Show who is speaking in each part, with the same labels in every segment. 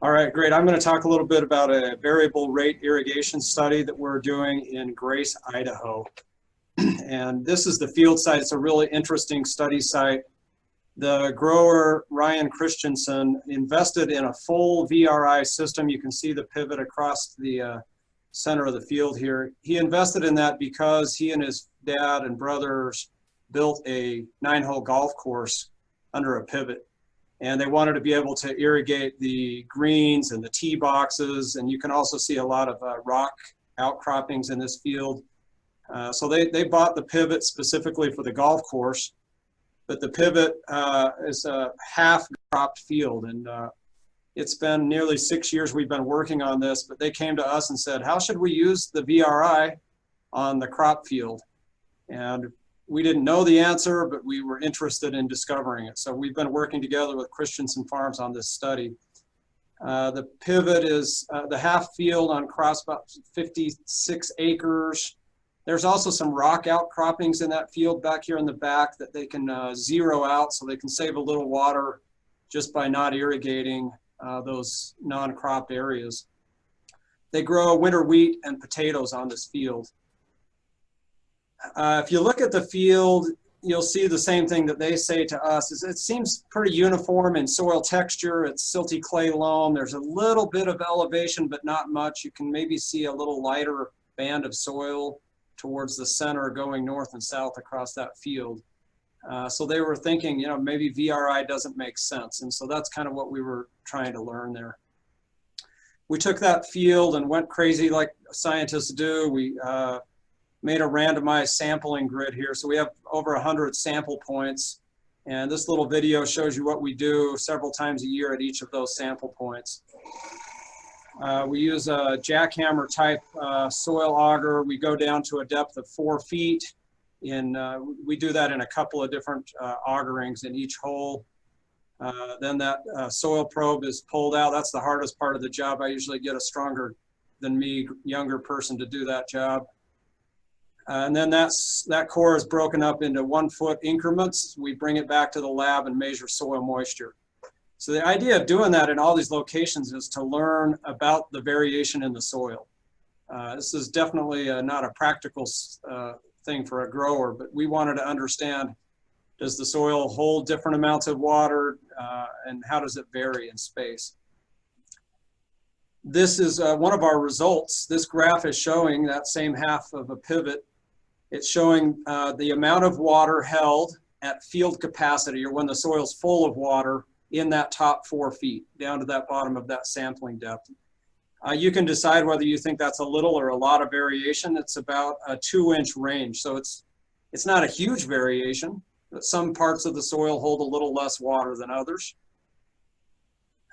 Speaker 1: All right, great. I'm going to talk a little bit about a variable rate irrigation study that we're doing in Grace, Idaho. And this is the field site. It's a really interesting study site. The grower, Ryan Christensen, invested in a full VRI system. You can see the pivot across the center of the field here. He invested in that because he and his dad and brothers built a 9-hole golf course under a pivot. And they wanted to be able to irrigate the greens and the tee boxes. And you can also see a lot of rock outcroppings in this field. So they bought the pivot specifically for the golf course. But the pivot is a half cropped field. And it's been nearly 6 years we've been working on this. But they came to us and said, how should we use the VRI on the crop field? And we didn't know the answer, but we were interested in discovering it. So we've been working together with Christensen Farms on this study. The pivot is the half field on cross about 56 acres. There's also some rock outcroppings in that field back here in the back that they can zero out, so they can save a little water just by not irrigating those non-cropped areas. They grow winter wheat and potatoes on this field. If you look at the field, you'll see the same thing that they say to us. Is it seems pretty uniform in soil texture. It's silty clay loam. There's a little bit of elevation, but not much. You can maybe see a little lighter band of soil towards the center going north and south across that field. So they were thinking, you know, maybe VRI doesn't make sense. And so that's kind of what we were trying to learn there. We took that field and went crazy like scientists do. We made a randomized sampling grid here. So we have over 100 sample points. And this little video shows you what we do several times a year at each of those sample points. We use a jackhammer type soil auger. We go down to a depth of 4 feet. We do that in a couple of different augerings in each hole. Then that soil probe is pulled out. That's the hardest part of the job. I usually get a stronger than me, younger person to do that job. And then that core is broken up into 1 foot increments. We bring it back to the lab and measure soil moisture. So the idea of doing that in all these locations is to learn about the variation in the soil. This is definitely not a practical thing for a grower, but we wanted to understand, does the soil hold different amounts of water and how does it vary in space? This is one of our results. This graph is showing that same half of a pivot. It's showing the amount of water held at field capacity, or when the soil's full of water, in that top 4 feet, down to that bottom of that sampling depth. You can decide whether you think that's a little or a lot of variation. It's about a 2-inch range. So it's not a huge variation, but some parts of the soil hold a little less water than others.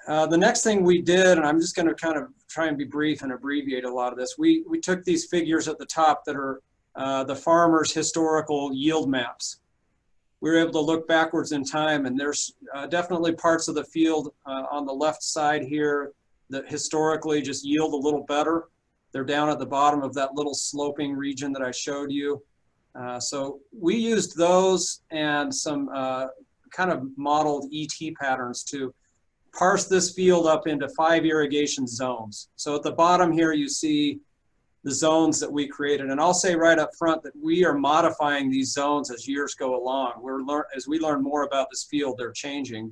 Speaker 1: The next thing we did, and I'm just going to kind of try and be brief and abbreviate a lot of this, we took these figures at the top that are the farmers' historical yield maps. We were able to look backwards in time, and there's definitely parts of the field on the left side here that historically just yield a little better. They're down at the bottom of that little sloping region that I showed you. So we used those and some kind of modeled ET patterns to parse this field up into 5 irrigation zones. So at the bottom here you see the zones that we created. And I'll say right up front that we are modifying these zones as years go along. As we learn more about this field, they're changing.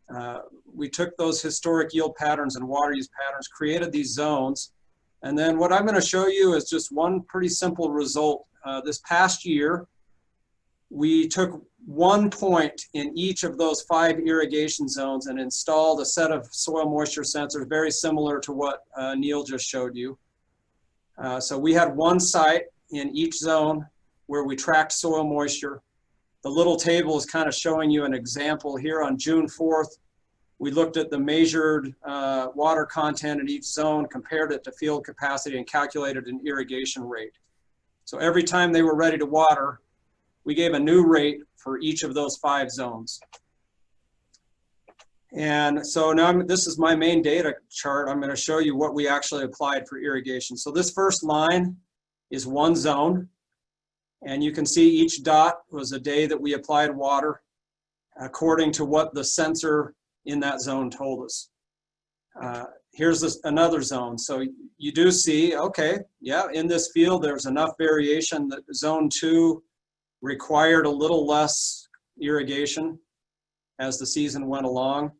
Speaker 1: But we took those historic yield patterns and water use patterns, created these zones. And then what I'm going to show you is just one pretty simple result. This past year, we took 1 point in each of those 5 irrigation zones and installed a set of soil moisture sensors very similar to what Neil just showed you. So we had 1 site in each zone where we tracked soil moisture. The little table is kind of showing you an example here. On June 4th, we looked at the measured water content in each zone, compared it to field capacity, and calculated an irrigation rate. So every time they were ready to water, we gave a new rate for each of those 5 zones. And so now this is my main data chart. I'm going to show you what we actually applied for irrigation. So this first line is 1 zone. And you can see each dot was a day that we applied water according to what the sensor in that zone told us. Here's another zone. So you do see, okay, yeah, in this field there's enough variation that zone 2 required a little less irrigation as the season went along.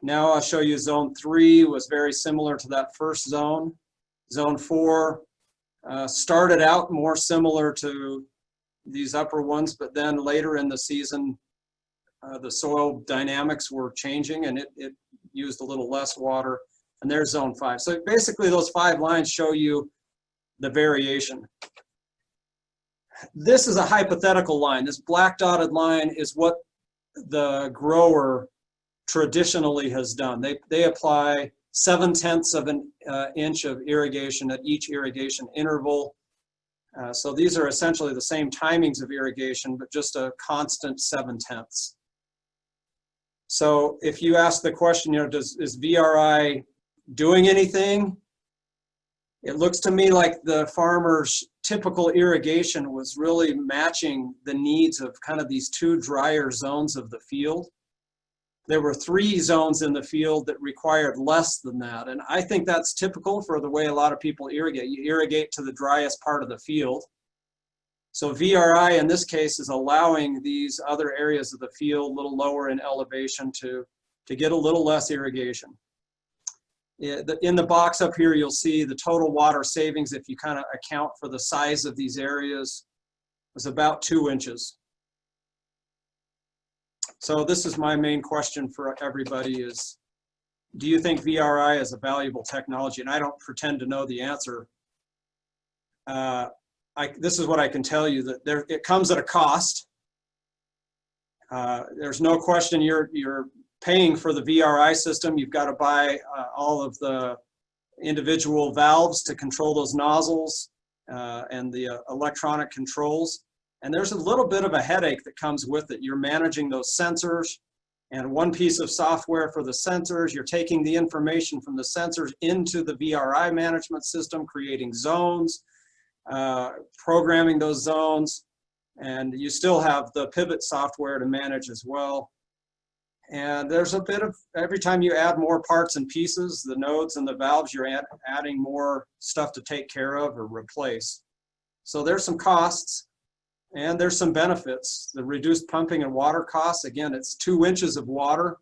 Speaker 1: Now I'll show you zone 3 was very similar to that first zone. Zone 4 started out more similar to these upper ones, but then later in the season, the soil dynamics were changing and it used a little less water. And there's zone 5. So basically those 5 lines show you the variation. This is a hypothetical line. This black dotted line is what the grower traditionally has done. They apply 7/10 of an inch of irrigation at each irrigation interval. So these are essentially the same timings of irrigation, but just a constant 7/10. So if you ask the question, you know, is VRI doing anything? It looks to me like the farmer's typical irrigation was really matching the needs of kind of these 2 drier zones of the field. There were 3 zones in the field that required less than that. And I think that's typical for the way a lot of people irrigate. You irrigate to the driest part of the field. So VRI in this case is allowing these other areas of the field a little lower in elevation to get a little less irrigation. In the box up here, you'll see the total water savings, if you kind of account for the size of these areas, was about 2 inches. So this is my main question for everybody is, do you think VRI is a valuable technology? And I don't pretend to know the answer. This is what I can tell you, that it comes at a cost. There's no question you're paying for the VRI system. You've got to buy all of the individual valves to control those nozzles and the electronic controls. And there's a little bit of a headache that comes with it. You're managing those sensors and one piece of software for the sensors. You're taking the information from the sensors into the VRI management system, creating zones, programming those zones, and you still have the pivot software to manage as well. And there's a bit of, every time you add more parts and pieces, the nodes and the valves, you're adding more stuff to take care of or replace. So there's some costs and there's some benefits. The reduced pumping and water costs, again, it's 2 inches of water.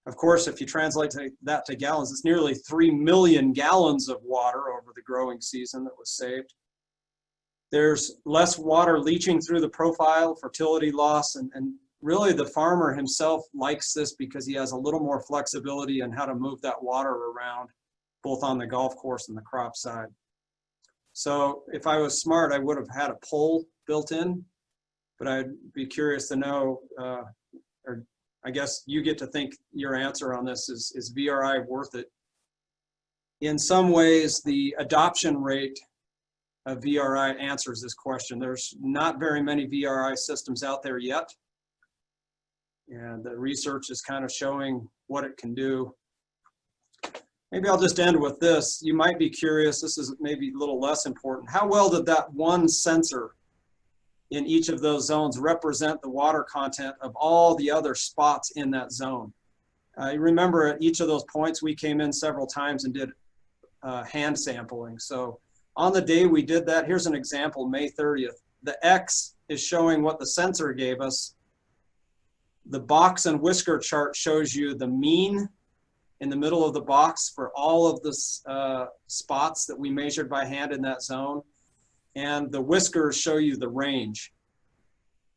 Speaker 1: Of course, if you translate that to gallons, it's nearly 3 million gallons of water over the growing season that was saved. There's less water leaching through the profile, fertility loss, and really the farmer himself likes this because he has a little more flexibility in how to move that water around, both on the golf course and the crop side. So if I was smart, I would have had a pole built in, but I'd be curious to know, or I guess you get to think your answer on this, is VRI worth it? In some ways, the adoption rate of VRI answers this question. There's not very many VRI systems out there yet. And the research is kind of showing what it can do. Maybe I'll just end with this. You might be curious, this is maybe a little less important. How well did that one sensor in each of those zones represent the water content of all the other spots in that zone? You remember at each of those points, we came in several times and did hand sampling. So on the day we did that, here's an example, May 30th. The X is showing what the sensor gave us. The box and whisker chart shows you the mean in the middle of the box for all of the spots that we measured by hand in that zone. And the whiskers show you the range.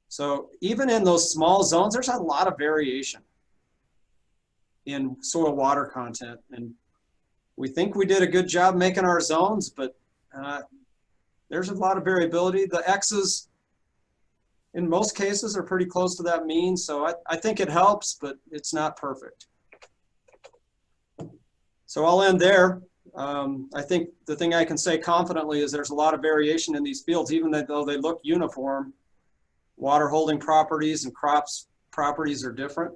Speaker 1: So even in those small zones, there's a lot of variation in soil water content. And we think we did a good job making our zones, but there's a lot of variability. The X's, in most cases, are pretty close to that mean. So I think it helps, but it's not perfect. So I'll end there. I think the thing I can say confidently is there's a lot of variation in these fields, even though they look uniform. Water holding properties and crops properties are different.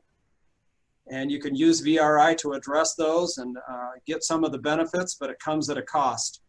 Speaker 1: And you can use VRI to address those and get some of the benefits, but it comes at a cost.